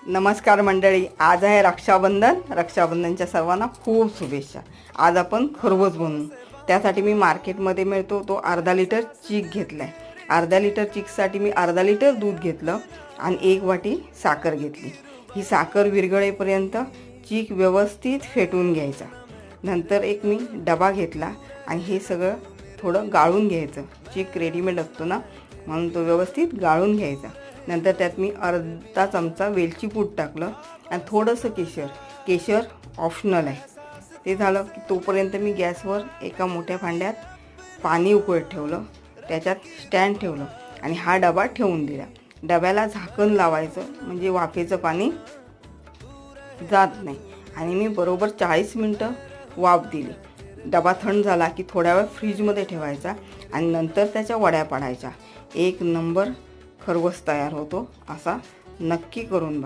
नमस्कार मंडळी, आज आहे रक्षाबंधन. रक्षाबंधनच्या सर्वांना खूप शुभेच्छा. आज आपण खरबूज बनवू. त्यासाठी मी मार्केटमध्ये मिळतो तो अर्धा लिटर चीक घेतला आहे. अर्धा लिटर चीकसाठी मी अर्धा लिटर दूध घेतलं आणि 1 वाटी साखर घेतली. ही साखर विरघळेपर्यंत चीक व्यवस्थित फेटून घ्यायचा. नंतर एक मी डबा घेतला आणि हे सगळं थोडं गाळून घ्यायचं. चीक रेडीमेड असतो ना, म्हणून तो व्यवस्थित गाळून घ्यायचा. नंतर त्यात मी अर्धा चमचा वेलची पूड टाकलं आणि थोडंसं केशर ऑप्शनल आहे. ते झालं की तोपर्यंत मी गॅसवर एका मोठ्या भांड्यात पाणी उकळत ठेवलं. त्याच्यात स्टँड ठेवलं आणि हा डबा ठेवून दिला. डब्याला झाकण लावायचं म्हणजे वाफेचं पाणी जात नाही. आणि मी बरोबर 40 मिनटं वाफ दिली. डबा थंड झाला की थोड्या वेळ फ्रीजमध्ये ठेवायचा आणि नंतर त्याच्या वड्या पाडायच्या. एक नंबर खरबूज तयार होतो. असा नक्की करून बघा.